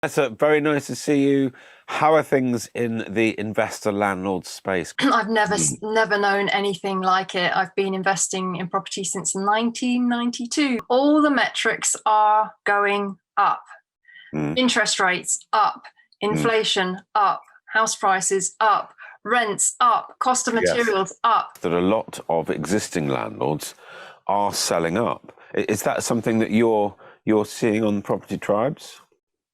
That's very nice to see you. How are things in the investor landlord space? I've never known anything like it. I've been investing in property since 1992. All the metrics are going up. Interest rates up, inflation up, house prices up, rents up, cost of materials up. That a lot of existing landlords are selling up. Is that something that you're seeing on Property Tribes?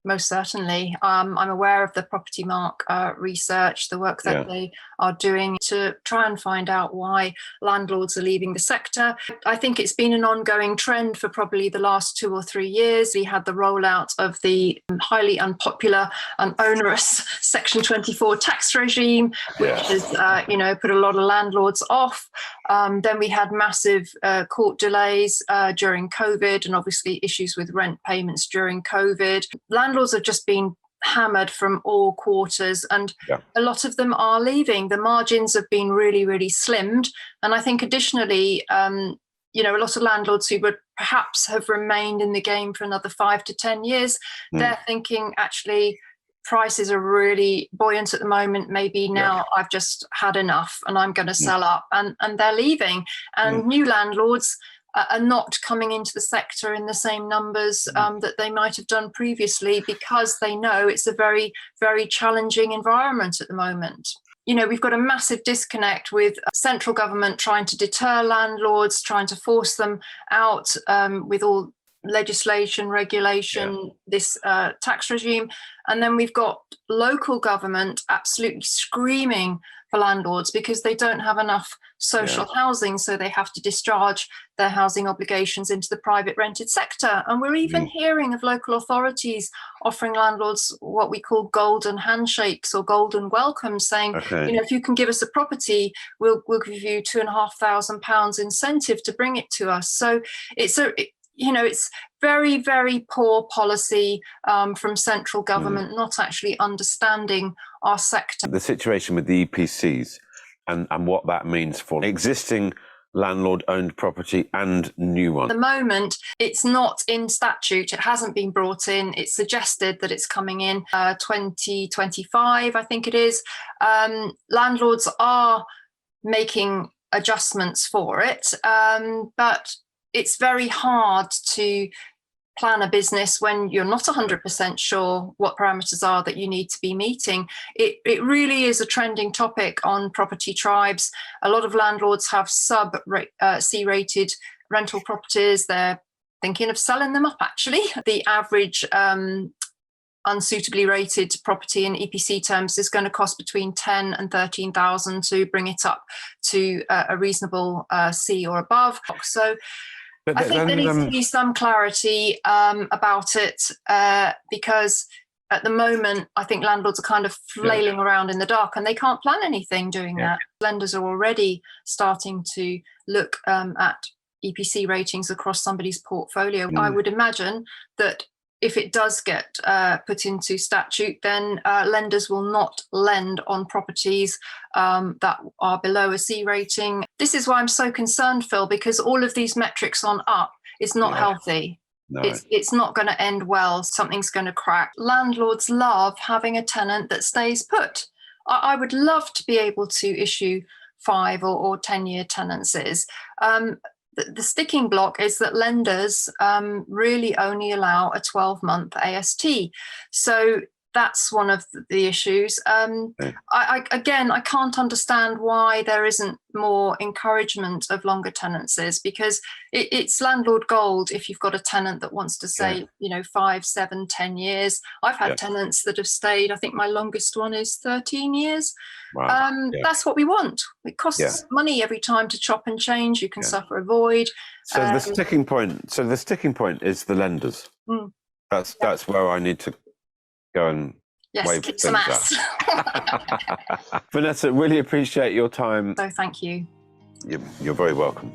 Most certainly. I'm aware of the Property Mark research, the work that they are doing to try and find out why landlords are leaving the sector. I think it's been an ongoing trend for probably the last 2 or 3 years. We had the rollout of the highly unpopular and onerous Section 24 tax regime, which has put a lot of landlords off. Then we had massive court delays during COVID, and obviously issues with rent payments during COVID. Landlords have just been hammered from all quarters, and a lot of them are leaving. The margins have been really, really slimmed. And I think additionally, a lot of landlords who would perhaps have remained in the game for another 5 to 10 years, they're thinking actually prices are really buoyant at the moment. Maybe now I've just had enough and I'm going to sell up, and they're leaving. And new landlords are not coming into the sector in the same numbers that they might have done previously, because they know it's a very, very challenging environment at the moment. We've got a massive disconnect with central government trying to deter landlords, trying to force them out with all legislation, regulation, this tax regime. And then we've got local government absolutely screaming for landlords because they don't have enough social housing, so they have to discharge their housing obligations into the private rented sector. And we're even hearing of local authorities offering landlords what we call golden handshakes or golden welcomes, saying, if you can give us a property, we'll give you £2,500 incentive to bring it to us. So it's very, very poor policy from central government, not actually understanding our sector. The situation with the EPCs and what that means for existing landlord-owned property and new one. At the moment, it's not in statute. It hasn't been brought in. It's suggested that it's coming in 2025, I think it is. Landlords are making adjustments for it, but it's very hard to plan a business when you're not 100% sure what parameters are that you need to be meeting. It really is a trending topic on Property Tribes. A lot of landlords have C-rated rental properties. They're thinking of selling them up, actually. The average unsuitably rated property in EPC terms is going to cost between 10 and 13,000 to bring it up to a reasonable C or above. So I think there needs to be some clarity about it, because at the moment, I think landlords are kind of flailing around in the dark and they can't plan anything doing that. Lenders are already starting to look at EPC ratings across somebody's portfolio. I would imagine that if it does get put into statute, then lenders will not lend on properties that are below a C rating. This is why I'm so concerned, Phil, because all of these metrics on up is not healthy. No. It's not going to end well. Something's going to crack. Landlords love having a tenant that stays put. I would love to be able to issue 5 or 10-year tenancies. The sticking block is that lenders really only allow a 12-month AST. So that's one of the issues. I can't understand why there isn't more encouragement of longer tenancies, because it's landlord gold if you've got a tenant that wants to say, 5, 7, 10 years. I've had tenants that have stayed. I think my longest one is 13 years. Wow. That's what we want. It costs money every time to chop and change. You can suffer a void. So the sticking point. So the sticking point is the lenders. That's where I need to go and kick some ass. Vanessa, really appreciate your time. So thank you. You're very welcome.